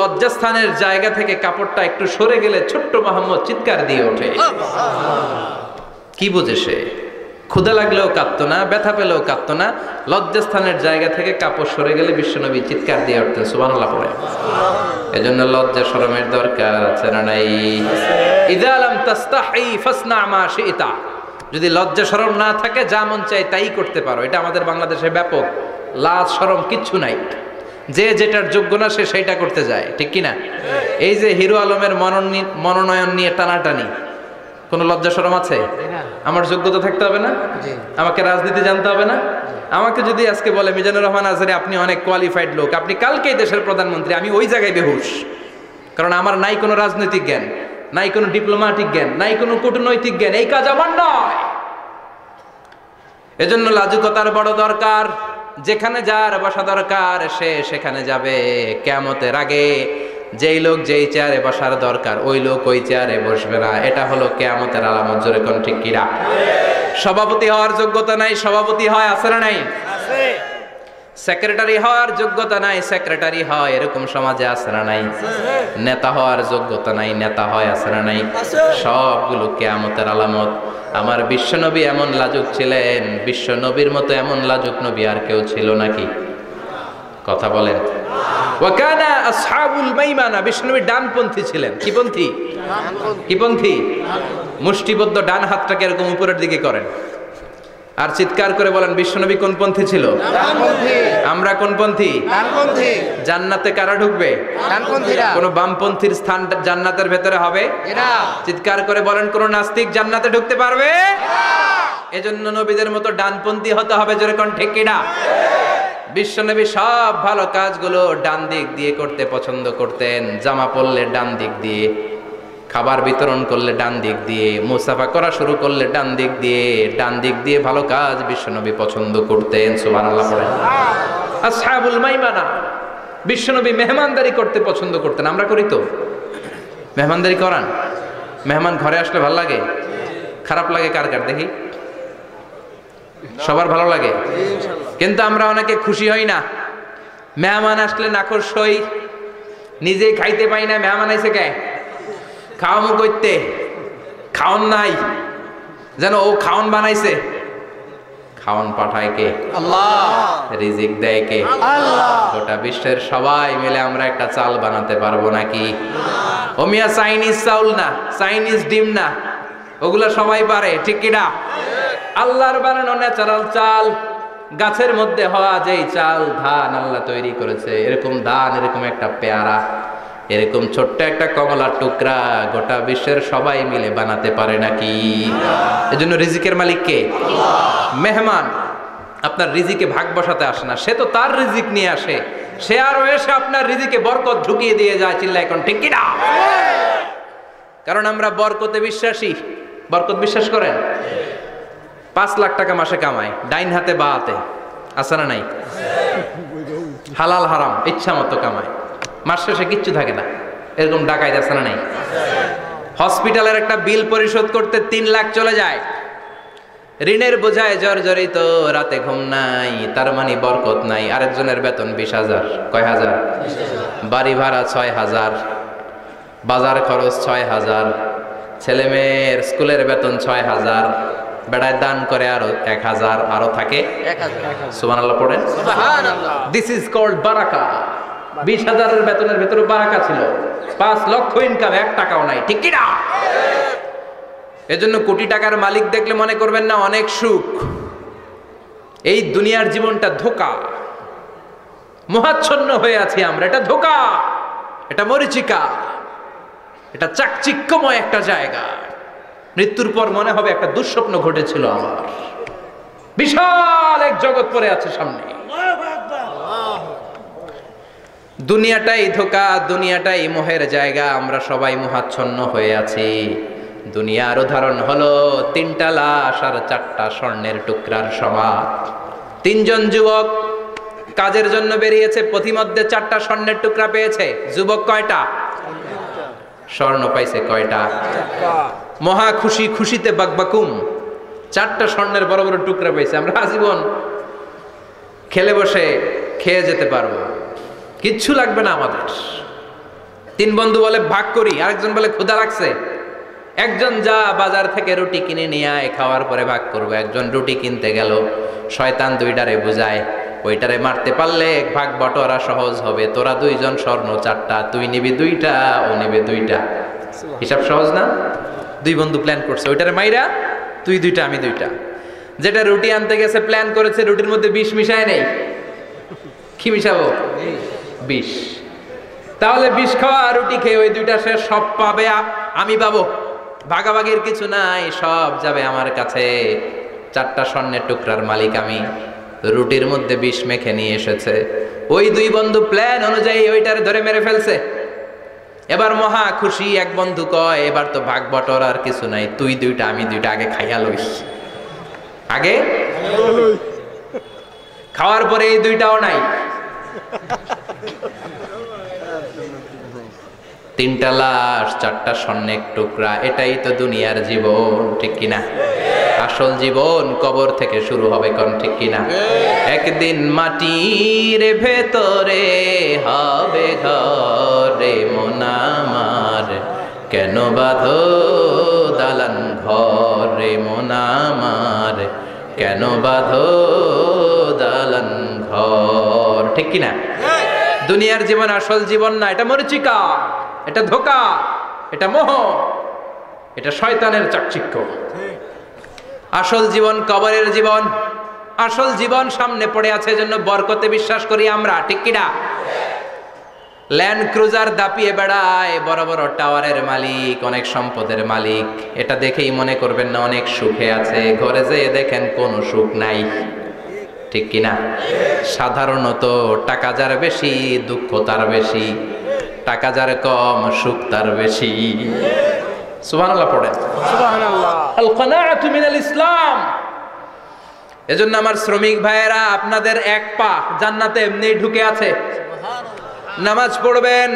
লজ্জাস্থানের জায়গা থেকে কাপড়টা একটু সরে গেলে ছোট্ট মোহাম্মদ চিৎকার দিয়ে ওঠে। কি বুঝে সে? ক্ষুধা লাগলেও কাঁদতো না, ব্যথা পেলেও কাঁদতো না। লজ্জাস্থানের জায়গা থেকে কাপড় সরে গেলে বিশ্বনবী চিৎকার দিয়ে উঠতেন সুবহানাল্লাহ পড়ে। এজন্য লজ্জা শরমের দরকার আছে না নাই? ইযা লাম তাস্তাহি ফাসনা মা শি'তা। যদি লজ্জা শরম না থাকে যা মন চাই তাই করতে পারো। এটা আমাদের বাংলাদেশে ব্যাপক। লাজ শরম কিচ্ছু নাই, যে যেটার যোগ্য না সে সেইটা করতে যায়, ঠিক কি না? এই যে হিরো আলমের মনোনয়ন নিয়ে টানাটানি, কোনো লজ্জা শরম আছে? আমার যোগ্যতা থাকতে হবে না? আমাকে রাজনীতি জানতে হবে না? আমাকে যদি আজকে বলে মিজানুর রহমান আজহারী আপনি অনেক কোয়ালিফাইড লোক, আপনি কালকেই দেশের প্রধানমন্ত্রী, আমি ওই জায়গায় বেহুশ, কারণ আমার নাই কোনো রাজনৈতিক জ্ঞান, নাই কোনো ডিপ্লোম্যাটিক জ্ঞান, নাই কোনো কূটনৈতিক জ্ঞান, এই কাজ আমার নয়। এজন্য লাজুকতার বড় দরকার। যেখানে যার বসা দরকার সে সেখানে যাবে। কিয়ামতের আগে যেই লোক যেই চেয়ারে বসার দরকার ওই লোক ওই চেয়ারে বসবে না। এটা হলো কিয়ামতের আলামত। জোরে কোন ঠিক কিনা? সভাপতি হওয়ার যোগ্যতা নাই, সভাপতি হয়, আছে না নাই? আছে। সেক্রেটারি হওয়ার যোগ্যতা নাই, সেক্রেটারি হয়, এরকম সমাজে আছে না নাই? নেতা হওয়ার যোগ্যতা নাই, নেতা হয়, আছে না নাই? সবগুলো কিয়ামতের আলামত। আমার বিশ্বনবী এমন লাজুক ছিলেন, বিশ্বনবীর মতো এমন লাজুক নবী আর কেউ ছিল নাকি? কথা বলেন। ওয়াকানা আসহাবুল মাইমানা, বিশ্বনবী ডানপন্থী ছিলেন। কি পন্থী? কি পন্থী? মুষ্টিবদ্ধ ডান হাতটাকে এরকম উপরের দিকে করেন আর চিৎকার করে বলেন বিশ্বনবী কোন পন্থী ছিল? ডানপন্থী। আমরা কোন পন্থী? ডানপন্থী। জান্নাতে কারা ঢুকবে? ডানপন্থীরা। কোন বামপন্থীর স্থান জান্নাতের ভেতরে হবে না। চিৎকার করে বলেন কোন নাস্তিক জান্নাতে ঢুকতে পারবে না। এজন্য নবীদের মতো ডানপন্থী হতে হবে। জোরে কোন ঠিক কিনা? বিশ্বনবী সব ভালো কাজগুলো ডান দিক দিয়ে করতে পছন্দ করতেন। জামা পরলে ডান দিক দিয়ে, খাবার বিতরণ করলে ডান দিক দিয়ে, মুসাফা করা শুরু করলে ডান দিক দিয়ে, ডান দিক দিয়ে ভালো কাজ বিশ্বনবী পছন্দ করতেন। সুবহানাল্লাহ পড়েন। আসহাবুল মাইমানা, বিশ্বনবী মেহমানদারি করতে পছন্দ করতেন। আমরা করি তো? মেহমানদারি করান? মেহমান ঘরে আসলে ভালো লাগে? খারাপ লাগে কার কার দেখি? সবার ভালো লাগে, কিন্তু আমরা অনেকে খুশি হই না। মেহমান আসলে নাখোশ হই, নিজেই খাইতে পাই না। মেহমান আইছে কে? খাওয়ামু করতে, খাওন নাই, যেন ও খাওন বানাইছে। খাওন পাঠায় কে? আল্লাহ। রিজিক দেয় কে? আল্লাহ। গোটা বিশ্বের সবাই মিলে আমরা একটা চাল বানাতে পারবো নাকি? ও মিয়া চাইনিজ চাউল না, চাইনিজ ডিম না, ওগুলা সবাই পারে, ঠিক কিনা? আল্লাহর বানানো ন্যাচারাল চাল, গাছের মধ্যে হওয়া যেই চাল, ধান আল্লাহ তৈরি করেছে, এরকম ধান, এরকম একটা পেয়ারা, এরকম ছোট্ট একটা কমলার টুকরা গোটা বিশ্বের সবাই মিলে বানাতে পারে নাকি? এজন্য রিজিকের মালিক কে? মেহমান আপনার রিজিকে ভাগ বসাতে আসে না, সে তো তার রিজিক নিয়ে আসে, সে আরো এসে আপনার রিজিকে বরকত ঢুকিয়ে দিয়ে যায়। চিল্লা এখন ঠিক কিনা? কারণ আমরা বরকতে বিশ্বাসী। বরকত বিশ্বাস করেন? 5 লাখ টাকা মাসে কামায়, ডাইন হাতে বা হাতে, আছে না নাই? হালাল হারাম ইচ্ছা মতো কামায়, মাস শেষে কিচ্ছু থাকে না, এরকম ডাকাইত আছে না নাই? হসপিটালের একটা বিল পরিশোধ করতে 3 লাখ চলে যায়, ঋণের বোঝায় জর্জরিত, রাতে ঘুম নাই, তার মানে বরকত নাই। আরেকজনের বেতন 20,000, কয় হাজার? বাড়ি ভাড়া 6,000, বাজার খরচ 6,000, ছেলে মেয়ের স্কুলের বেতন 6,000, বেড়ায় দান করে আরো 1,000, আরো থাকে 1,000। সুবহানাল্লাহ পড়েন। সুবহানাল্লাহ। দিস ইজ কল্ড বারাকা। 20,000 বেতনের ভেতরে বারাকা ছিল। 5 লক্ষ ইনকাম, 1 টাকাও নাই, ঠিক কি না? এজন্য কোটি টাকার মালিক দেখলে মনে করবেন না অনেক সুখ। এই দুনিয়ার জীবনটা ধোঁকা, মোহাচ্ছন্ন হয়ে আছি আমরা। এটা ধোঁকা, এটা মরিচিকা, এটা চাকচিক্যময় একটা জায়গা। মৃত্যুর পর মনে হবে একটা দুঃস্বপ্ন ঘটেছিল আমার, বিশাল এক জগৎ পড়ে আছে সামনে। দুনিয়াটাই ধোঁকা, দুনিয়াটাই মোহের জায়গা, আমরা সবাই মোহাচ্ছন্ন হয়ে আছি। দুনিয়ার উদাহরণ হলো 3টা লাশ আর 4টা স্বর্ণের টুকরার সমান। 3 জন যুবক কাজের জন্য বেরিয়েছে, পথিমধ্যে 4টা স্বর্ণের টুকরা পেয়েছে। যুবক কয়টা? স্বর্ণ পাইছে কয়টা? মহা খুশি, খুশিতে বাকবাকুম, 4টা স্বর্ণের বড় বড় টুকরা পাইছে। আমরা আজীবন খেলে বসে খেয়ে যেতে পারবো, কিচ্ছু লাগবে না আমাদের। তিন বন্ধু বলে ভাগ করি, আরেকজন বলে ক্ষুধা লাগছে। একজন যা বাজার থেকে রুটি কিনে নিয়ে আয়, খাওয়ার পরে ভাগ করবো। একজন রুটি কিনতে গেল, শয়তান দুইটারে বুঝায় ওইটারে মারতে পারলে ভাগ বটরা সহজ হবে, তোরা দুইজন স্বর্ণ 4টা, তুই নিবি 2টা, ও নিবে 2টা। হিসাব সহজ না? দুই বন্ধু প্ল্যান করছে ওইটারে মাইরা তুই 2টা আমি 2টা। যেটা রুটি আনতে গেছে প্ল্যান করেছে রুটির মধ্যে বিষ মিশায় নেই, কি মিশাবো? বিষ। তাহলে বিষ খাওয়া রুটি খেয়ে ওই 2টা সে সব পাবে, আমি পাবো। ভাগাভাগির কিছু নাই, সব যাবে আমার কাছে। 4টা স্বর্ণের টুকরার মালিক আমি। রুটির মধ্যে বিষ মেখে নিয়ে এসেছে। ওই দুই বন্ধু প্ল্যান অনুযায়ী ওইটারে ধরে মেরে ফেলছে। এবার মহা খুশি। এক বন্ধু কয় এবার তো ভাগ বটর আর কিছু নাই, তুই 2টা আমি 2টা, আগে খাইয়া লইস। আগে খাওয়ার পরে এই 2টাও নাই। 3টা লাশ, 4টা স্বর্ণের টুকরা। এটাই তো দুনিয়ার জীবন, ঠিক কিনা? আসল জীবন কবর থেকে শুরু হবে, কোন ঠিক কিনা? একদিন মাটির ভেতরে হবে ঘরে মন আমার, কেন বাঁধো দালান ঘরে মন আমার, কেন বাঁধো দালান ঘর, ঠিক কিনা? দুনিয়ার জীবন আসল জীবন না, এটা মরিচিকা, এটা ধোঁকা, এটা মোহ, এটা শয়তানের চাকচিক্য। আসল জীবন কবরের জীবন। আসল জীবন সামনে পড়ে আছে, এজন্য বরকতে বিশ্বাস করি আমরা, ঠিক কিনা? ল্যান্ড ক্রুজার দাপিয়ে বেড়ায়, বড় বড় টাওয়ারের মালিক, অনেক সম্পদের মালিক। এটা দেখেই মনে করবেন না অনেক সুখে আছে, ঘরে যেয়ে দেখেন কোনো সুখ নাই, ঠিক কিনা? সাধারণত টাকা যার বেশি দুঃখ তার বেশি, টাকা যার কম সুখ তার বেশি। সুবহানাল্লাহ পড়েন। সুবহানাল্লাহ। আল কানাআতু মিনাল ইসলাম। এজন্য আমার শ্রমিক ভাইয়েরা, আপনাদের এক পা জান্নাতে এমনি ঢুকে আছে। নামাজ পড়বেন,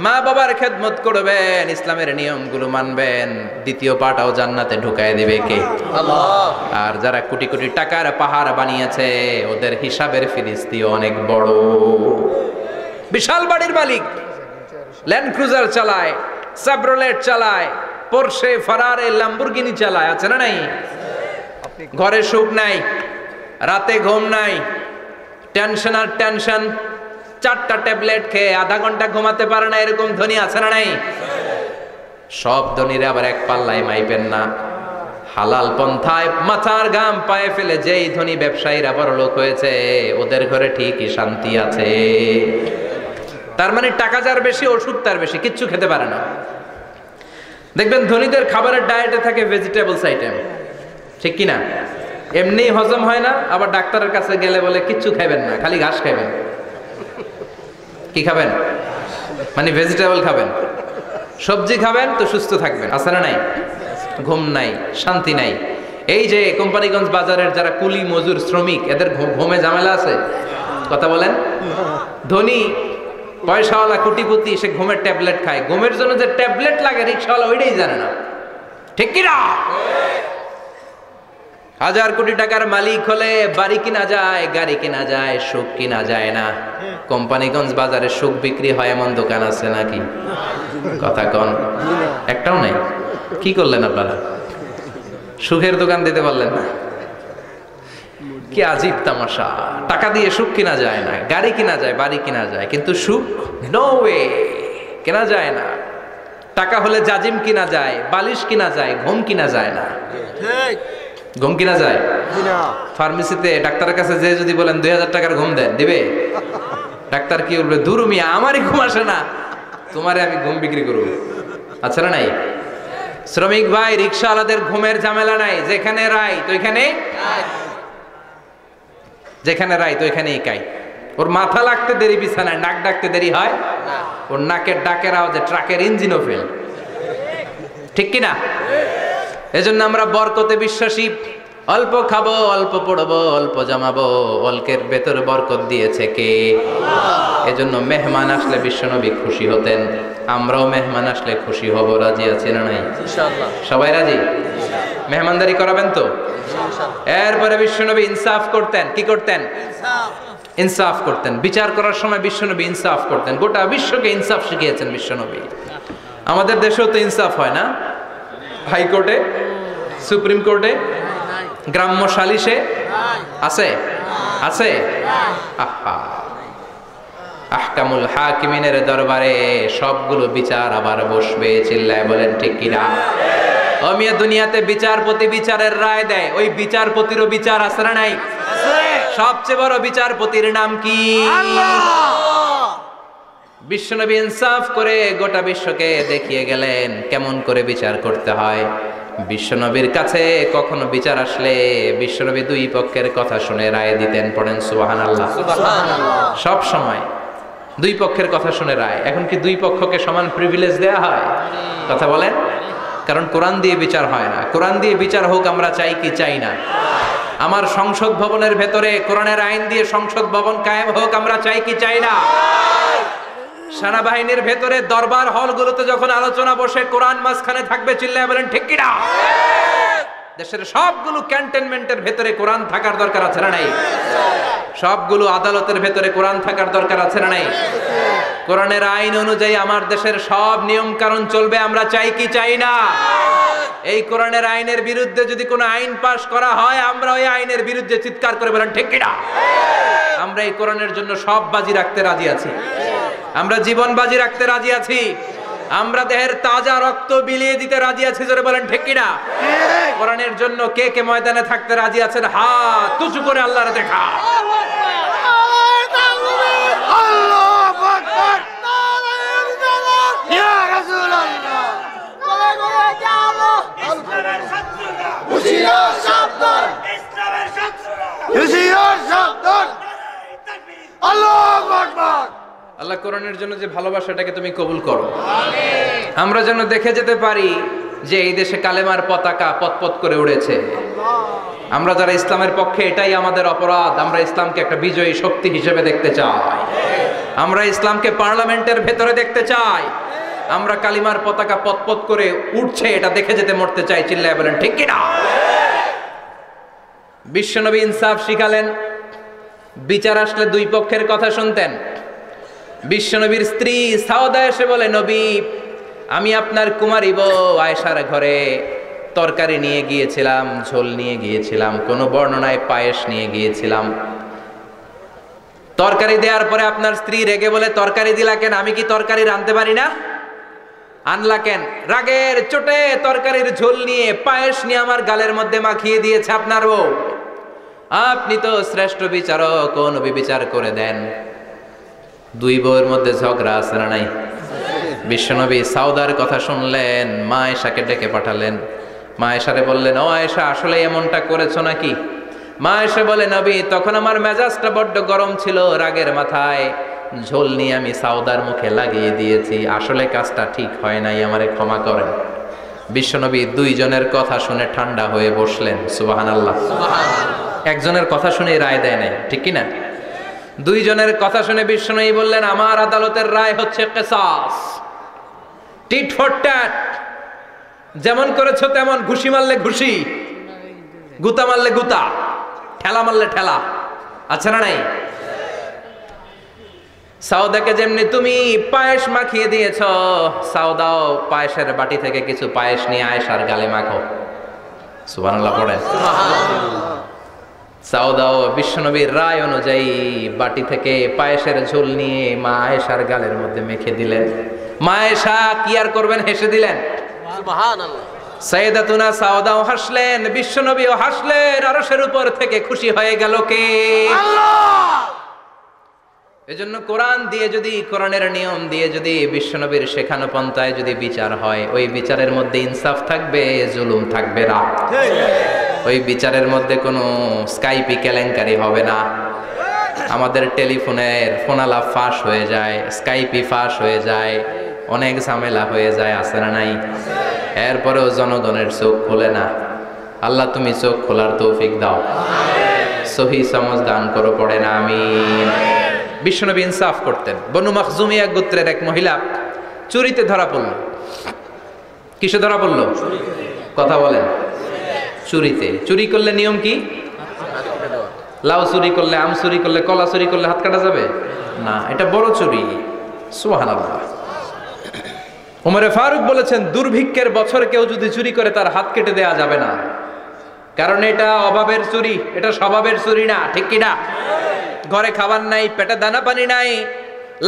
মা বাবার খেদমত করবেন, ইসলামের নিয়মগুলো মানবেন, দ্বিতীয় পাটাও জান্নাতে ঢুকায় দিবে কে? আল্লাহ। আর যারা কোটি কোটি টাকার পাহাড় বানিয়েছে, ওদের হিসাবের ফিরিস্তিও অনেক বড়। বিশাল বাড়ির মালিক, ল্যান্ড ক্রুজার চালায়, সাবরোলেট চালায়, পোরশে, ফারারে, ল্যাম্বরগিনি চালায়, আছে না নাই? ঘরে সুখ নাই, রাতে ঘুম নাই, টেনশন আর টেনশন। 4টা ট্যাবলেট খেয়ে আধা ঘন্টা ঘুমাতে পারে না, এরকম ধনী আছে না নাই? সব ধনীরা আবার এক পাল্লায় মাইপেন না। হালাল পন্থায় মাথার ঘাম পায়ে ফেলে যেই ধনী ব্যবসায়ীরা বড়লোক হয়েছে, ওদের ঘরে ঠিকই শান্তি আছে। তার মানে টাকা যার বেশি, ওষুধ তার বেশি, কিচ্ছু খেতে পারে না। দেখবেন ধনীদের খাবারের ডায়েটে থাকে ভেজিটেবলস আইটেম, ঠিক কিনা? এমনি হজম হয় না, আবার ডাক্তারের কাছে গেলে বলে কিচ্ছু খাবেন না, খালি ঘাস খাবেন। কি খাবেন? মানে ভেজিটেবল খাবেন, সবজি খাবেন তো সুস্থ থাকবেন, আছে না নাই? ঘুম নাই, শান্তি নাই। এই যে কোম্পানিগঞ্জ বাজারের যারা কুলি মজুর শ্রমিক, এদের ঘুমে ঝামেলা আছে? কথা বলেন। ধনী পয়সাওয়ালা কোটিপতি, সে ঘুমের ট্যাবলেট খায়। ঘুমের জন্য যে ট্যাবলেট লাগে রিক্সাওয়ালা ওইটাই জানে না, ঠিক কিনা? 1000 কোটি টাকার মালিক হলে বাড়ি কিনা যায়, গাড়ি কিনা যায়, সুখ কিনা যায় না। কোম্পানিগঞ্জ বাজারে সুখ বিক্রি হয় এমন দোকান আছে নাকি? কথা কন, একটাও নাই। কি করলেন আপনারা? সুখের দোকান দিতে পারলেন না? কি আজীব তামাশা। টাকা দিয়ে সুখ কিনা যায় না, গাড়ি কিনা যায়, বাড়ি কিনা যায়, কিন্তু সুখ নো ওয়ে, কেনা যায় না। টাকা হলে জাজিম কিনা যায়, বালিশ কিনা যায়, ঘুম কিনা যায় না। ঘুম কিনা যায়? ফার্মেসিতে ডাক্তারের কাছে যে যদি বলেন 2000 টাকার ঘুম দেন, দিবে? ডাক্তার কি বলবে? দূর মিয়া, আমারই ঘুম আসে না, তোমারে আমি ঘুম বিক্রি করব। আচ্ছা না নাই? শ্রমিক ভাই, রিক্সাওয়ালাদের ঘুমের ঝামেলা নাই। যেখানে রাই তো ওইখানে, যেখানে রাই তো ওইখানেই কাই। ওর মাথা লাগতে দেরি বিছানায়, নাক ডাকতে দেরি হয়? ওর নাকের ডাকের আওয়াজে ট্রাকের ইঞ্জিনও ফেল, ঠিক কিনা? এজন্য আমরা বরকতে বিশ্বাসী। অল্প খাবো, অল্প পড়বো, অল্প জমাবো, অল্পের ভেতর বরকত দিয়েছে কে? এজন্য মেহমান আসলে বিশ্বনবী খুশি হতেন, আমরাও মেহমান আসলে খুশি হব। রাজি আছি না নাই? ইনশাআল্লাহ। সবাই রাজি? মেহমানদারি করাবেন তো? এরপরে বিশ্বনবী ইনসাফ করতেন। কি করতেন? ইনসাফ করতেন, বিচার করার সময় বিশ্বনবী ইনসাফ করতেন, গোটা বিশ্বকে ইনসাফ শিখিয়েছেন বিশ্বনবী। আমাদের দেশেও তো ইনসাফ হয় না, হাইকোর্টে, সুপ্রিম কোর্টে, গ্রাম্য সালিশে আছে আছে। আহা, আহকামুল হাকিমিনের দরবারে সবগুলো বিচার আবার বসবে, চিল্লায় বলেন ঠিক কিনা? ও মিয়া, দুনিয়াতে বিচারপতি বিচারের রায় দেয়, ওই বিচারপতিরও বিচার আছে না নাই? সবচেয়ে বড় বিচারপতির নাম কি? বিশ্বনবী ইনসাফ করে গোটা বিশ্বকে দেখিয়ে গেলেন কেমন করে বিচার করতে হয়। বিশ্বনবীর কাছে কখনো বিচার আসলে বিশ্বনবী দুই পক্ষের কথা শুনে রায় দিতেন। পড়েন সুবহানাল্লাহ। সব সময় দুই পক্ষের কথা শুনে রায়। এখন কি দুই পক্ষকে সমান প্রিভিলেজ দেয়া হয়? কথা বলেন। কারণ কোরআন দিয়ে বিচার হয় না। কোরআন দিয়ে বিচার হোক আমরা চাই কি চাই না? আমার সংসদ ভবনের ভেতরে কোরআনের আইন দিয়ে সংসদ ভবন কায়েম হোক আমরা চাই কি চাই না? সেনাবাহিনীর ভেতরে দরবার হলগুলোতে যখন আলোচনা বসে কোরআন মাঝখানে থাকবে, চিল্লায় বলেন ঠিক কিনা? দেশের সবগুলো ক্যান্টনমেন্টের ভেতরে কোরআন থাকার দরকার আছে না নাই? সবগুলো আদালতের ভেতরে কোরআন থাকার দরকার আছে না নাই? কোরআনের আইন অনুযায়ী আমার দেশের সব নিয়ম কানুন চলবে আমরা চাই কি চাই না? এই কোরআনের আইনের বিরুদ্ধে যদি কোনো আইন পাশ করা হয় আমরা ওই আইনের বিরুদ্ধে চিৎকার করে বলেন ঠিক কিনা? আমরা এই কোরআনের জন্য সব বাজি রাখতে রাজি আছি, আমরা জীবন বাজি রাখতে রাজি আছি, আমরা দেহের তাজা রক্ত বিলিয়ে দিতে রাজি আছি। জোরে বলেন ঠিক কিনা? কোরআনের জন্য কে কে ময়দানে থাকতে রাজি আছেন? হাত উঁচু করে আল্লাহর দেখা। আল্লাহ কোরআনের জন্য যে ভালোবাসাটাকে তুমি কবুল করো। আমরা যেন দেখে যেতে পারি যে এই দেশে কালেমার পতাকা পতপত করে উড়েছে। আমরা যারা ইসলামের পক্ষে, এটাই আমাদের অপরাধ। আমরা ইসলামকে একটা বিজয়ী শক্তি হিসেবে দেখতে চাই। আমরা ইসলামকে পার্লামেন্টের ভেতরে দেখতে চাই। আমরা কালিমার পতাকা পতপত করে উঠছে এটা দেখে যেতে মরতে চাই। চিল্লায় বলেন ঠিক কিনা? বিশ্বনবী ইনসাফ শিখালেন। বিচার আসলে দুই পক্ষের কথা শুনতেন। বিশ্বনবীর স্ত্রী সাউদা এসে বলে, নবী, আমি আপনার কুমারী বউ আয়েশার ঘরে তরকারি নিয়ে গিয়েছিলাম, ঝোল নিয়ে গিয়েছিলাম, কোন বর্ণনায় পায়েস নিয়ে গিয়েছিলাম। তরকারি দেওয়ার পরে আপনার স্ত্রী রেগে বলে, তরকারি দিলা কেন? আমি কি তরকারি রাঁধতে পারি না? আনলা কেন? রাগের চোটে তরকারির ঝোল নিয়ে পায়েস নিয়ে আমার গালের মধ্যে মাখিয়ে দিয়েছে আপনার বউ। আপনি তো শ্রেষ্ঠ বিচারক, কোন বিচার করে দেন। দুই বউয়ের মধ্যে ঝগড়া আছে না নাই? বিশ্বনবী সাউদার কথা শুনলেন, মা আয়েশাকে ডেকে পাঠালেন। মা আয়েশারে বললেন, ও আয়েশা, আসলে এমনটা করেছো নাকি? মা আয়েশা বলে, নবী, তখন আমার মেজাজটা বড্ড গরম ছিল, রাগের মাথায় ঝোল নিয়ে আমি সাউদার মুখে লাগিয়ে দিয়েছি, আসলে কাজটা ঠিক হয় নাই, আমারে ক্ষমা করেন। বিশ্বনবী দুইজনের কথা শুনে ঠান্ডা হয়ে বসলেন। সুবহানাল্লাহ। একজনের কথা শুনে রায় দেয় নাই, ঠিক কিনা? দুইজনের কথা শুনে বিশ্বনবী বললেন, আমার আদালতের রায় হচ্ছে কিসাস, টিট ফর ট্যাট। যেমন করেছো তেমন, ঘুষি মারলে ঘুষি, গুতা মারলে গুতা, ঠেলা মারলে ঠেলা, আছে না নাই? সাউদাকে যেমনি তুমি পায়েস মাখিয়ে দিয়েছ, সাউদাও পায়েসের বাটি থেকে কিছু পায়েস নিয়ে আয়েশার গালে মাখো। সুবহানাল্লাহ পড়ে। সাউদাও বিশ্বনবীর রায় অনুযায়ী বাটি থেকে পায়েসের ঝোল নিয়ে মা আয়েশার গালের মধ্যে মেখে দিলেন। মা আয়েশা কি আর করবেন, হেসে দিলেন। সুবহানাল্লাহ। সাইয়েদাতুনা সাউদাও হাসলেন, বিশ্বনবীও হাসলেন। আরশের উপর থেকে খুশি হয়ে গেল কে? আল্লাহ। এজন্য কোরআন দিয়ে যদি, কোরআনের নিয়ম দিয়ে যদি, বিশ্বনবীর শেখানো পন্থায় যদি বিচার হয়, ওই বিচারের মধ্যে ইনসাফ থাকবে, জুলুম থাকবে না। ওই বিচারের মধ্যে কোনো স্কাইপি কেলেঙ্কারি হবে না। আমাদের টেলিফোনের ফোনালাপ ফাঁস হয়ে যায়, স্কাইপি ফাঁস হয়ে যায়, অনেক ঝামেলা হয়ে যায়, আছে না নাই? এরপরেও জনগণের চোখ খোলে না। আল্লাহ তুমি চোখ খোলার তৌফিক দাও, সহি সমঝ দান করো, পড়ে না আমিন। বিশ্বনবী ইনসাফ করতেন। বনু মাখজুমিয়া গোত্রের এক মহিলা চুরিতে ধরা পড়ল। কিসে ধরা পড়ল? কথা বলেন। চুরিতে। চুরি করলে নিয়ম কি? লাউ চুরি করলে, আম চুরি করলে, কলা চুরি করলে হাত কাটা যাবে না, এটা বড় চুরি। সুবহানাল্লাহ। ওমরে ফারুক বলেছেন, দুর্ভিক্ষের বছর কেউ যদি চুরি করে তার হাত কেটে দেয়া যাবে না, কারণ এটা অভাবের চুরি, এটা স্বভাবের চুরি না। ঠিক কিনা? ঘরে খাবার নাই, পেটে দানা পানি নাই,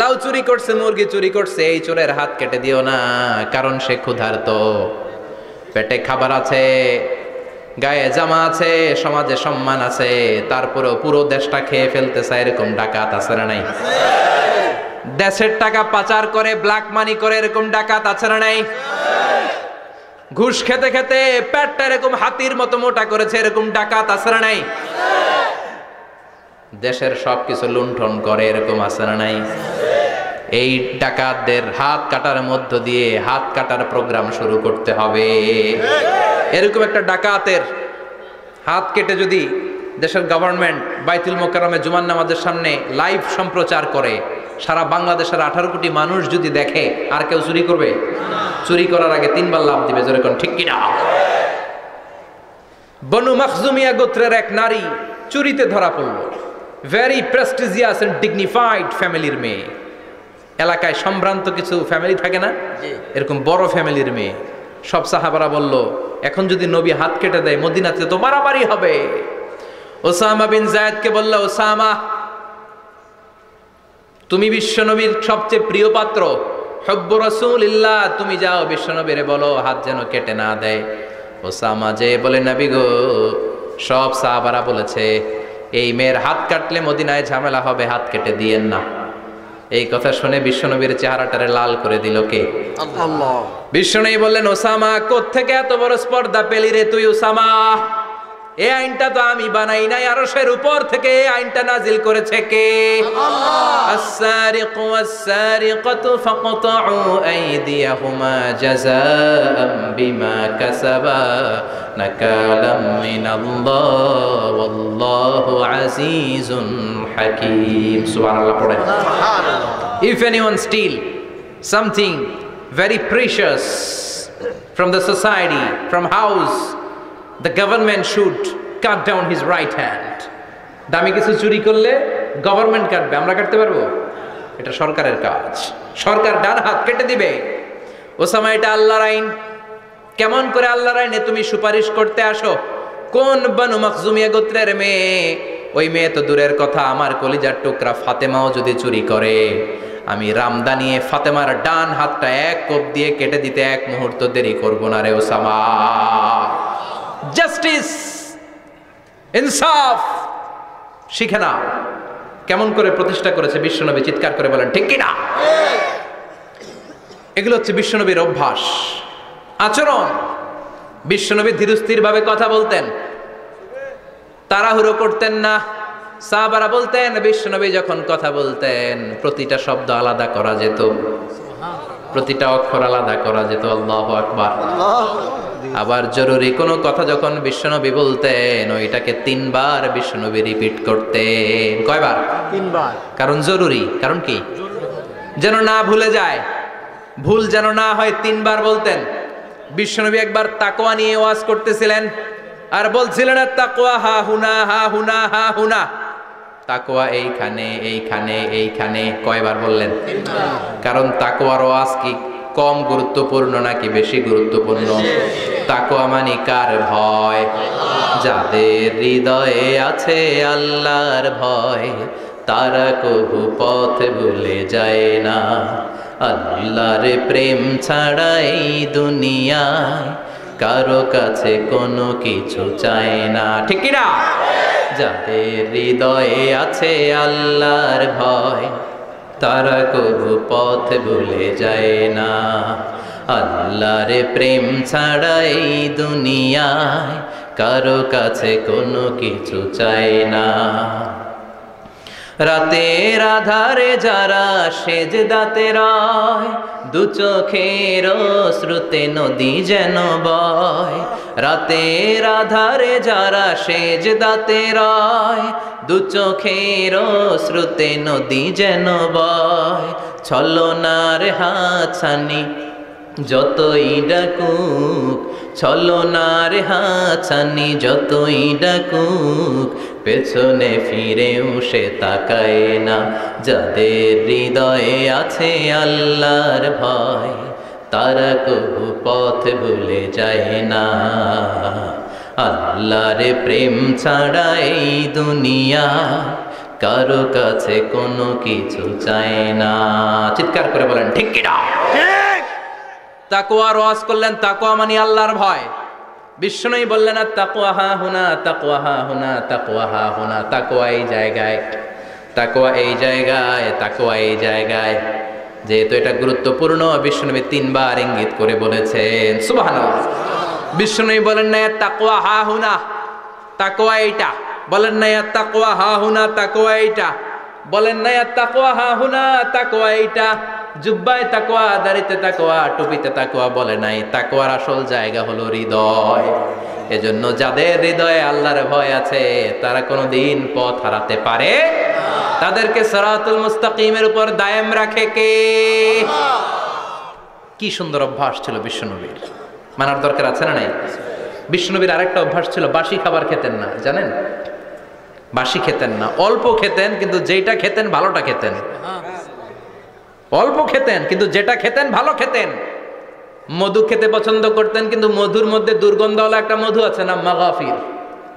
লাউ চুরি করছে, মুরগি চুরি করছে, এই চোরের হাত কেটে দিও না, কারণ সে ক্ষুধার্ত, পেটে খাবার আছে, গায়ে জামা আছে, সমাজে সম্মান আছে, তারপরেও পুরো দেশটা খেয়ে ফেলতে চায়, এরকম ডাকাত আছে না নাই? দেশের টাকা পাচার করে, ব্ল্যাক মানি করে, এরকম ডাকাত আছে না নাই? ঘুষ খেতে খেতে পেটটা এরকম হাতির মতো মোটা করেছে, এরকম ডাকাত আছে না নাই? দেশের সবকিছু লুণ্ঠন করে, এরকম আছে না নাই? এই ডাকাতদের হাত কাটার মধ্য দিয়ে হাত কাটার প্রোগ্রাম শুরু করতে হবে। এরকম একটা ডাকাতের হাত কেটে যদি দেশের গভর্নমেন্ট বাইতুল মোকাররমে জুমার নামাজের সামনে লাইভ সম্প্রচার করে, সারা বাংলাদেশের 18 কোটি মানুষ যদি দেখে, আর কেউ চুরি করবে? চুরি করার আগে 3 বার লাফ দিবে, জোরে কোন ঠিক কিনা? বনু মখজুমিয়া গোত্রের এক নারী চুরিতে ধরা পড়ল। ভেরি প্রেস্টিজিয়াস এন্ড ডিগনিফাইড ফ্যামিলির মেয়ে। এলাকায় সম্ভ্রান্ত কিছু ফ্যামিলি থাকে না, এরকম বড় ফ্যামিলির মেয়ে। সব সাহাবারা বলল, এখন যদি নবী হাত কেটে দেয় মদিনাতে তো মারামারি হবে। ওসামা বিন যায়েদকে বলল, ওসামা তুমি বিশ্বনবীর সবচেয়ে প্রিয় পাত্র, হুব্বু রাসূলিল্লাহ, তুমি যাও বিশ্বনবীরে বলো হাত যেন কেটে না দেয়। ওসামা যে বলে, নবী গো, সব সাহাবারা বলেছে এই মেয়ের হাত কাটলে মদিনায় ঝামেলা হবে, হাত কেটে দিয়েন না। এই কথা শুনে বিশ্বনবীর চেহারাটারে লাল করে দিল কে? আল্লাহ। বিশ্বনবী বললেন, ওসামা কোত্থেকে এত বড় স্পর্ধা পেলি রে তুই ওসামা? এই আইনটা তো আমি বানাই নাই, আরশের উপর থেকে এই আইনটা নাজিল করেছে কে? আল্লাহ। আস-সারিকু ওয়াস-সারিকাতু ফাকতাউ আইদিয়াহুমা জাযাআম বিমা কাসাবা নাকালাম মিনাল্লাহ ওয়াল্লাহু আজিজুন হাকীম। সুবহানাল্লাহ পড়ে। সুবহানাল্লাহ। If anyone steal something very precious from the society, from house, the government should cut down his right hand. দামি কিছু চুরি করলে গভর্নমেন্ট কাটবে, আমরা কাটতে পারবো? এটা সরকারের কাজ, সরকার ডান হাত কেটে দিবে। ওসামা, এটা আল্লাহর আইন। কেমন করে আল্লাহর আইনে তুমি সুপারিশ করতে আসো? কোন বনু মখজুমিয়া গোত্রের মেয়ে? ওই মেয়ে তো দূরের কথা, আমার কলিজার টুকরা ফাতেমাও যদি চুরি করে, আমি রামদানিয়ে ফাতেমার ডান হাতটা এক কোপ দিয়ে কেটে দিতে এক মুহূর্ত দেরি করবো না রে ওসামা। জাস্টিস, ইনসাফ শিখে নাও। কেমন করে প্রতিষ্ঠা করেছে বিশ্বনবী, চিৎকার করে বলেন ঠিক কিনা? এগুলো হচ্ছে বিশ্বনবীর অভ্যাস, আচরণ। বিশ্বনবী ধীরস্থির ভাবে কথা বলতেন, তাড়াহুড়ো করতেন না। সাহাবারা বলতেন, বিশ্বনবী যখন কথা বলতেন প্রতিটা শব্দ আলাদা করা যেত, প্রতিটা অক্ষর আলাদা করা যেত। আল্লাহু আকবার। আবার জরুরি কোনো কথা যখন বিশ্বনবী বলতেন, ওইটাকে 3 বার বিশ্বনবী রিপিট করতেন। কয়বার? 3 বার। কারণ জরুরি। কারণ কি? যেন না ভুলে যায়, ভুল যেন না হয়, 3 বার বলতেন। বিশ্বনবী একবার তাকওয়া নিয়ে ওয়াজ করতেছিলেন, আর বলছিলেন, তাকওয়া হা হুনা, হা হুনা, হা হুনা। তাকওয়া এইখানে, এইখানে, এইখানে। কয়বার বললেন? 3 বার। কারণ তাকওয়ার ওয়াজ কি কম গুরুত্বপূর্ণ নাকি বেশি গুরুত্বপূর্ণ? তাকওয়া মানে কার ভয়? যাদের হৃদয়ে আছে আল্লাহর ভয়, তারা কবু পথ ভুলে যায় না। আল্লাহর প্রেম ছাড়া এই দুনিয়ায় কারো কাছে কোনো কিছু চায় না। ঠিক কি না? যাদের হৃদয়ে আছে আল্লাহর ভয়, তারা কবু পথ ভুলে যায় না। আল্লাহর প্রেম ছাড়া এই দুনিয়ায় কারো কাছে কোনো কিছু চায় না। রাতের আধারে যারা সেজদাতে রয়, দু চোখের শ্রুতে নদী যেন বয়। রাতের আধারে যারা সেজদাতে রয়, দু চোখের শ্রুতে নদী যেন বয়। ছলনার হাতছানি যতই ডাকুক ছলনার হাতছানি, যতই ডাকুক পেছনে ফিরেও সে তাকায় না। যাদের হৃদয়ে আছে আল্লাহর ভয়, তারা কবু পথ ভুলে যায় না। আল্লাহর প্রেম ছাড়া এই দুনিয়া কারো কাছে কোনো কিছু চায় না। চিৎকার করে বলেন ঠিক কিনা? তাকওয়ার ওয়াজ করলেন, তাকওয়া মানে আল্লাহর ভয়। বিষ্ণুই বললেন আর তাকওয়া হা হুনা, তাকওয়া হা হুনা, তাকওয়া হা হুনা। তাকওয়া এই জায়গায়, তাকওয়া এই জায়গায়, তাকওয়া এই জায়গায়। যেহেতু এটা গুরুত্বপূর্ণ, বিষ্ণুনবী 3 বার ইঙ্গিত করে বলেছেন। সুবহানাল্লাহ। বিষ্ণুনবী বলেন না তাকওয়া হা হুনা, তাকওয়া এইটা। বলেন না তাকওয়া হা হুনা, তাকওয়া এইটা। বলেন না তাকওয়া হা হুনা, তাকওয়া এইটা। জুব্বায় তাকওয়া, দাড়িতে তাকওয়া, টুপিতে তাকওয়া বলে নাই। তাকওয়ার আসল জায়গা হলো হৃদয়। এজন্য যাদের হৃদয়ে আল্লাহর ভয় আছে তারা কোনোদিন পথ হারাতে পারে না। তাদেরকে সিরাতুল মুস্তাকিমের উপর দায়েম রাখে কে? কি সুন্দর অভ্যাস ছিল বিশ্বনবীর, মানার দরকার আছে না নাই? বিশ্বনবীর আরেকটা অভ্যাস ছিল, বাসি খাবার খেতেন না, জানেন? বাসি খেতেন না, অল্প খেতেন, কিন্তু যেটা খেতেন ভালোটা খেতেন। অল্প খেতেন কিন্তু যেটা খেতেন ভালো খেতেন। মধু খেতে পছন্দ করতেন, কিন্তু মধুর মধ্যে দুর্গন্ধওয়ালা একটা মধু আছে না, মাগাফির।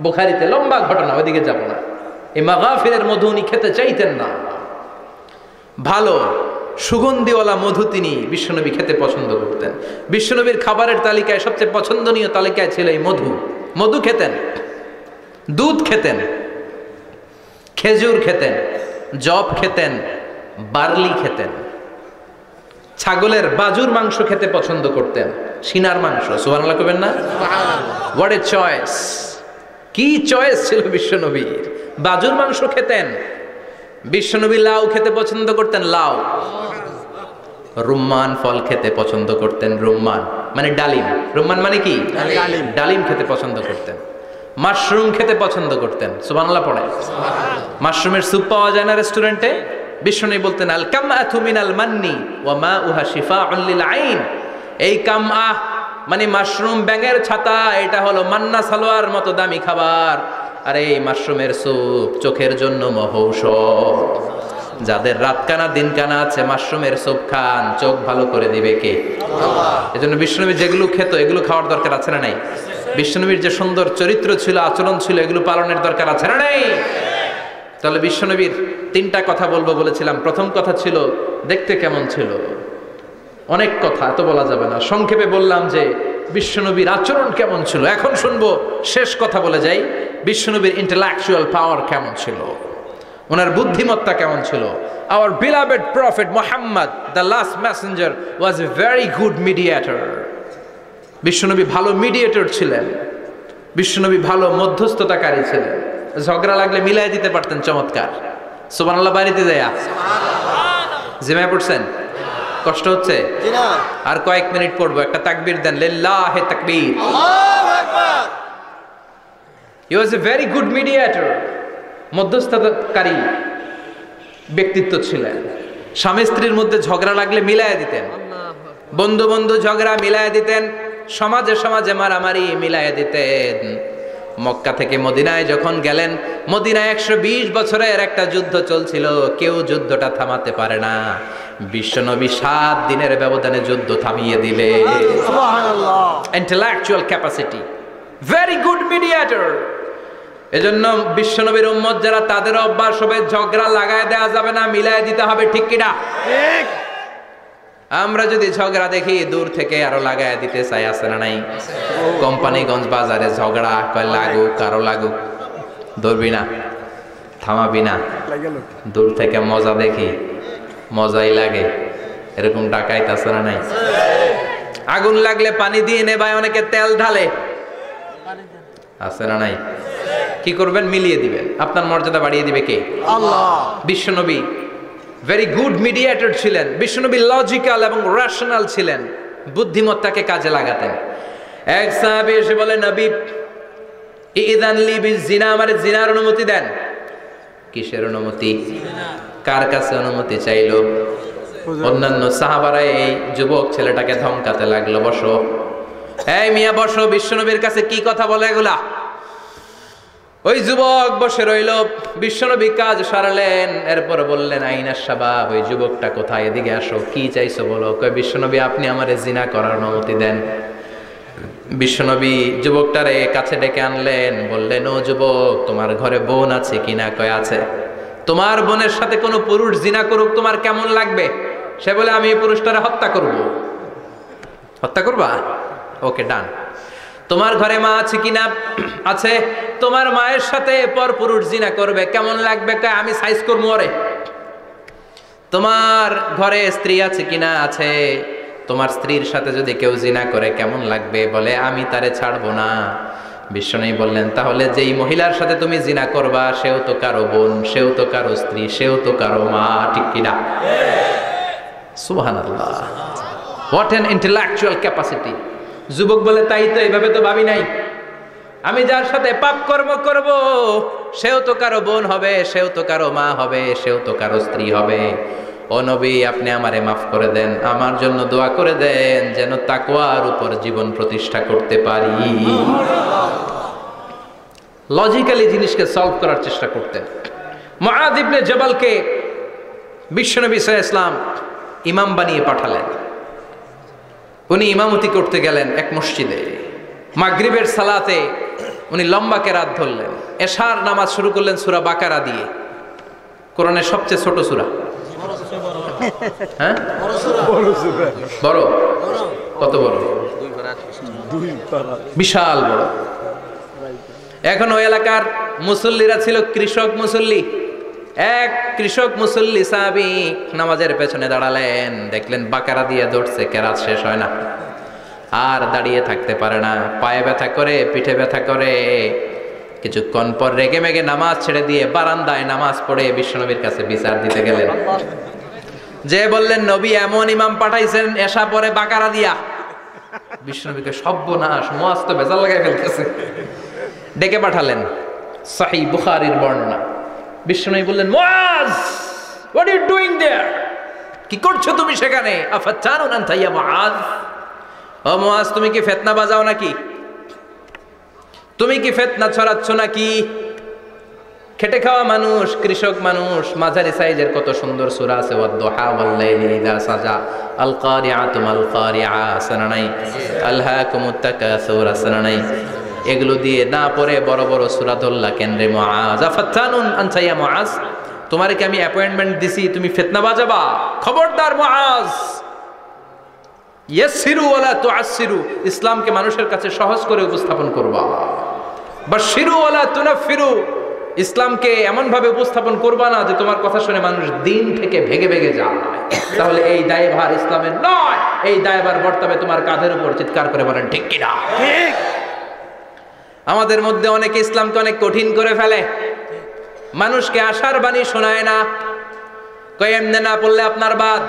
বুখারীতে লম্বা ঘটনা, ওইদিকে যাব না। এই মাগাফিরের মধু উনি খেতে চাইতেন না। ভালো সুগন্ধিওয়ালা মধু তিনি বিশ্বনবী খেতে পছন্দ করতেন। বিশ্বনবীর খাবারের তালিকায় সবচেয়ে পছন্দনীয় তালিকায় ছিল এই মধু। মধু খেতেন, দুধ খেতেন, খেজুর খেতেন, জব খেতেন, বার্লি খেতেন, ছাগলের বাজুর মাংস খেতে পছন্দ করতেন, সিনার মাংস। সুবহানাল্লাহ কইবেন না? What a choice! কি চয়েস ছিল বিশ্বনবীর! বাজুর মাংস খেতেন। বিশ্বনবী লাউ খেতে পছন্দ করতেন, লাউ। রুম্মান ফল খেতে পছন্দ করতেন, রুম্মান মানে ডালিম। রুম্মান মানে কি? ডালিম খেতে পছন্দ করতেন। মাশরুম খেতে পছন্দ করতেন। সুবহানাল্লাহ পড়ে। মাশরুমের স্যুপ পাওয়া যায় না রেস্টুরেন্টে? বিষ্ণু বলতেন আল কামআতু মিনাল মান্নি ওয়া মাউহা শিফাউন লিল আইন। এই কামআ মানে মাশরুম, ব্যাঙের ছাতা, এটা হলো মান্না সালোয়ার মতো দামি খাবার। আর এই মাশরুমের স্যুপ চোখের জন্য মহৌষধ। যাদের রাত কানা দিন কানা আছে, মাশরুমের স্যুপ খান, চোখ ভালো করে দিবে কে? আল্লাহ। এজন্য বিষ্ণুনবী যেগুলো খেত এগুলো খাওয়ার দরকার আছে না নাই? বিশ্বনবীর যে সুন্দর চরিত্র ছিল, আচরণ ছিল, এগুলো পালনের দরকার আছে না নাই? তাহলে বিশ্বনবীর 3টা কথা বলবো বলেছিলাম। প্রথম কথা ছিল দেখতে কেমন ছিল। অনেক কথা এত বলা যাবে না, সংক্ষেপে বললাম যে বিশ্বনবীর আচরণ কেমন ছিল। এখন শুনবো, শেষ কথা বলে যাই, বিশ্বনবীর ইন্টেলেকচুয়াল পাওয়ার কেমন ছিল, ওনার বুদ্ধিমত্তা কেমন ছিল। Our beloved prophet Muhammad, the last messenger, was a very good mediator. বিশ্বনবী ভালো মিডিয়েটর ছিলেন। বিশ্বনবী ভালো মধ্যস্থতাকারী ছিলেন। ঝগড়া লাগলে মিলাই দিতে পারতেন চমৎকার। সুবহানাল্লাহ। বাড়িতে যায়া জিমায় পড়ছেন? কষ্ট হচ্ছে? আর কয়েক মিনিট পড়বো, একটা তাকবীর দেন, লিল্লাহি তাকবীর, আল্লাহু আকবার। He was a very good mediator. মধ্যস্থতাকারী ব্যক্তিত্ব ছিলেন। স্বামী স্ত্রীর মধ্যে ঝগড়া লাগলে মিলাই দিতেন, বন্ধু বন্ধু ঝগড়া মিলাই দিতেন, সমাজে সমাজে মারামারি মিলাই দিতেন। মক্কা থেকে মদিনায় যখন গেলেন, মদিনায় 120 বছরের একটা যুদ্ধ চলছিল, কেউ যুদ্ধটা থামাতে পারে না। বিশ্বনবী 7 দিনের ব্যবধানে যুদ্ধ থামিয়ে দিলে। সুবহানাল্লাহ। Intellectual capacity, very good mediator. এজন্য বিশ্বনবীর উম্মত যারা, তাদের অভ্যাস হবে ঝগড়া লাগায় দেওয়া যাবে না, মিলাই দিতে হবে। ঠিক কিনা? ঠিক। আমরা যদি ঝগড়া দেখি দূর থেকে আরো লাগায় দিতে চাই, আছে না নাই? কোম্পানিগঞ্জ বাজারে ঝগড়া, কয় লাগুক, কারো লাগুক, ধরবি না, থামাবি না। দূর থেকে মজা দেখি, মজাই লাগে, এরকম ডাকাইত আছে না নাই? আগুন লাগলে পানি দিয়ে নেবায়, অনেকে তেল ঢালে, আছে না নাই? কি করবেন? মিলিয়ে দিবেন। আপনার মর্যাদা বাড়িয়ে দিবে কে? আল্লাহ। বিশ্বনবী ভেরি গুড মিডিয়েটর ছিলেন। বিশ্বনবী লজিক্যাল এবং রেশনাল ছিলেন, বুদ্ধিমত্তাকে কাজে লাগাতেন। এক সাহাবী এসে বলে, নবী ইযান লি বিজিনা, আমারে জিনার অনুমতি দেন। কিসের অনুমতি? কার কাছে অনুমতি চাইলো? অন্যান্য সাহাবারা এই যুবক ছেলেটাকে ধমকাতে লাগলো, বসো, এই মিয়া বসো, বিশ্বনবীর কাছে কি কথা বলে এগুলা? ওই যুবক বসে রইল, বিশ্বনবী কাজ সারালেন, এরপর বললেন আইনা শাবাব, ওই যুবকটা কোথায়, এদিকে আসো, কি চাইছো বলো। কয় বিশ্বনবী আপনি আমারে জিনা করার অনুমতি দেন। বিশ্বনবী যুবকটারে কাছে ডেকে আনলেন, বললেন ও যুবক, তোমার ঘরে বোন আছে কিনা? কয় আছে। তোমার বোনের সাথে কোনো পুরুষ জিনা করুক তোমার কেমন লাগবে? সে বলে আমি এই পুরুষটারে হত্যা করব। হত্যা করবা? ওকে, ডান। তোমার ঘরে মা আছে কিনা? আছে। তোমার মায়ের সাথে পর পুরুষ জিনা করবে কেমন লাগবে? কয় আমি সাইজ করবো ওরে। তোমার ঘরে স্ত্রী আছে কিনা? আছে। তোমার স্ত্রীর সাথে যদি কেউ জিনা করে কেমন লাগবে? বলে আমি তারে ছাড়বো না। বিশ্বনবী বললেন তাহলে যেই মহিলার সাথে তুমি জিনা করবা সেও তো কারো বোন, সেও তো কারো স্ত্রী, সেও তো কারো মা, ঠিক কিনা? সুবহানাল্লাহ, হোয়াট অ্যান ইন্টেলেকচুয়াল ক্যাপাসিটি। যুবক বলে তাই তো, এইভাবে তো ভাবি নাই। আমি যার সাথে পাপ কর্ম করব সেও তো কারো বোন হবে, সেও তো কারো মা হবে, সেও তো কারো স্ত্রী হবে। ও নবী, আপনি আমারে মাফ করে দেন, আমার জন্য দোয়া করে দেন যেন তাকওয়ার উপর জীবন প্রতিষ্ঠা করতে পারি। লজিক্যালি জিনিসকে সলভ করার চেষ্টা করতেন। মুআয ইবনে জাবালকে বিশ্বনবী সাল্লাল্লাহু আলাইহি ওয়াসাল্লাম ইমাম বানিয়ে পাঠালেন। উনি ইমামতি করতে গেলেন এক মসজিদে। মাগরিবের সালাতে উনি লম্বা কেরাত ধরলেন। এশার নামাজ শুরু করলেন সূরা বাকারা দিয়ে, কোরআনের সবচেয়ে ছোট সূরা। হ্যাঁ, বড়। কত বড়? বিশাল বড়। এখন ওই এলাকার মুসল্লিরা ছিল কৃষক মুসল্লি। এক কৃষক মুসল্লি সাহাবী নামাজের পেছনে দাঁড়ালেন, দেখলেন বাকারা দিয়ে ধরছে, কেরাত শেষ হয় না, আর দাঁড়িয়ে থাকতে পারে না, পায়ে ব্যথা করে, পিঠে ব্যথা করে। কিছুক্ষণ পর রেগে মেগে নামাজ ছেড়ে দিয়ে বারান্দায় নামাজ পড়ে বিশ্বনবীর কাছে বিচার দিতে গেলেন। যে বললেন নবী এমন ইমাম পাঠাইছেন এশা পরে বাকারা দিয়া। বিশ্বনবীকে সর্বনাশ, মুআয তো বেজাল লাগাই ফেলতেছে। ডেকে পাঠালেন, সহিহ বুখারীর বর্ণনা। বিশ্বনবী বললেন মুআয, হোয়াট আর ইউ ডুইং দেয়ার? কি করছো তুমি সেখানে? আফাতানুন আনতা ইয়া মুআয, ও মুআয তুমি কি ফিতনা বাজাও নাকি? তুমি কি ফিতনা ছড়াচ্ছ নাকি? খেটে খাওয়া মানুষ, কৃষক মানুষ, মাঝারি সাইজের কত সুন্দর সূরা আছে, ওয়াদ-দুহা ওয়াল-লাইলি ইযা সাজা, আল কারিআতু মাল কারিআ, আসনা নাই, আলহাকুমুত তাকাসুর, আসনা নাই। এগুলো দিয়ে না পড়ে বড় বড় সূরা ধরলা কেন রে মুআয? আফাতানুন আনতা ইয়া মুআয, তোমারে কি আমি অ্যাপয়েন্টমেন্ট দিছি তুমি ফিতনা বাজাবা? খবরদার মুআয, ইয়াসসিরু ওয়ালা তুআসসিরু, ইসলামকে মানুষের কাছে সহজ করে উপস্থাপন করবা। বাশশিরু ওয়ালা তুনাফফিরু, ইসলামকে এমন ভাবে উপস্থাপন করবা না যে তোমার কথা শুনে মানুষ দিন থেকে ভেগে ভেগে যায়। তাহলে এই দায়ভার ইসলামের নয়, এই দায়ভার বর্তাবে তোমার কাঁধের উপর। চিৎকার করে বলেন ঠিক কিনা? ঠিক। আমাদের মধ্যে অনেকে ইসলামকে অনেক কঠিন করে ফেলে, মানুষকে আশার বাণী শোনায় না। কই এমনি না পড়লে আপনার বাদ,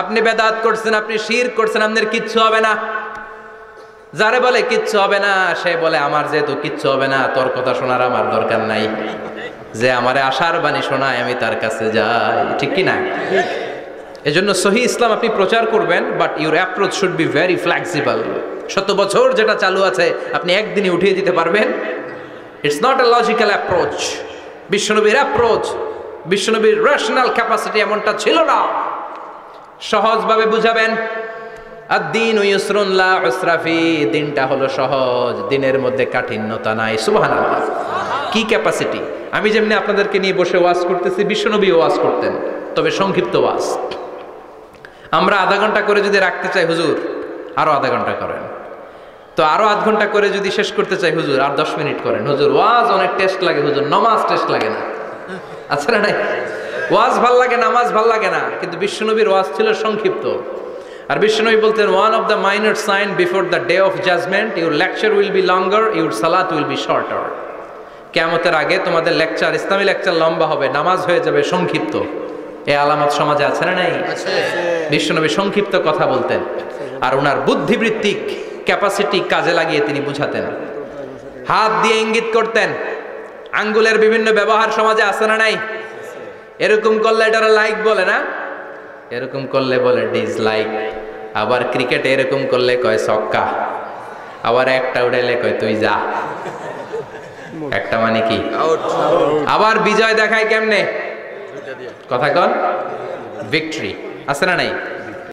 আপনি বেদাত করছেন, আপনি শিরক করছেন, আপনার কিচ্ছু হবে না। যারে বলে কিচ্ছু হবে না সে বলে আমার যেহেতু কিচ্ছু হবে না তোর কথা শোনার আমার দরকার নাই। যে আমারে আশার বাণী শোনায় আমি তার কাছে যাই, ঠিক কি না? এজন্য সহি ইসলাম আপনি প্রচার করবেন, but your approach should be very flexible. 100 বছর যেটা চালু আছে আপনি একদিনে উঠিয়ে দিতে পারবেন? It's not a logical approach. বিশ্বনবীর অ্যাপ্রোচ, বিশ্বনবীর রেশনাল ক্যাপাসিটি এমনটা ছিল না। সহজভাবে বুঝাবেন। আদ-দীন ইউসরুন লা উসরা ফি, দিনটা হলো সহজ, দিনের মধ্যে কাঠিন্যতা নাই। সুবহানাল্লাহ, কি ক্যাপাসিটি! আমি যেমনি আপনাদেরকে নিয়ে বসে ওয়াজ করতেছি, বিশ্বনবী ওয়াজ করতেন, তবে সংক্ষিপ্ত ওয়াজ। আমরা আধা ঘন্টা করে যদি রাখতে চাই, হুজুর আরো আধা ঘন্টা করেন। তো আরো আধ ঘন্টা করে যদি শেষ করতে চাই, হুজুর আর 10 মিনিট করেন। হুজুর ওয়াজ অনেক টেস্ট লাগে, হুজুর নামাজ টেস্ট লাগে না। আচ্ছা না? নাই, ওয়াজ ভাল লাগে, নামাজ ভাল লাগে না, কিন্তু বিশ্বনবীর ওয়াজ ছিল সংক্ষিপ্ত। আর বিশ্বনবী বলতেন, one of the minor sign before the day of judgment, your lecture will be longer, your সালাত উইল বি শর্টার। কিয়ামতের আগে তোমাদের লেকচার, ইসলামী লেকচার লম্বা হবে, নামাজ হয়ে যাবে সংক্ষিপ্ত। এই আলামত সমাজে আছে না নাই? বিশ্বনবী সংক্ষিপ্ত কথা বলতেন, আর ওনার বুদ্ধিবৃত্তিক ক্যাপাসিটি কাজে লাগিয়ে তিনি বুঝাতেন। হাত দিয়ে ইঙ্গিত করতেন, আঙ্গুলের বিভিন্ন ব্যবহার সমাজে আছে না নাই? এরকম করলে এটারা লাইক বলে না? এরকম করলে বলে ডিসলাইক, আবার ক্রিকেটে এরকম করলে কয় ছক্কা, আবার একটা উড়াইলে কয় তুই যা। একটা মানে কি? আবার বিজয় দেখায় কেমনে? কথা কন, ভিক্টরি আছে না নাই?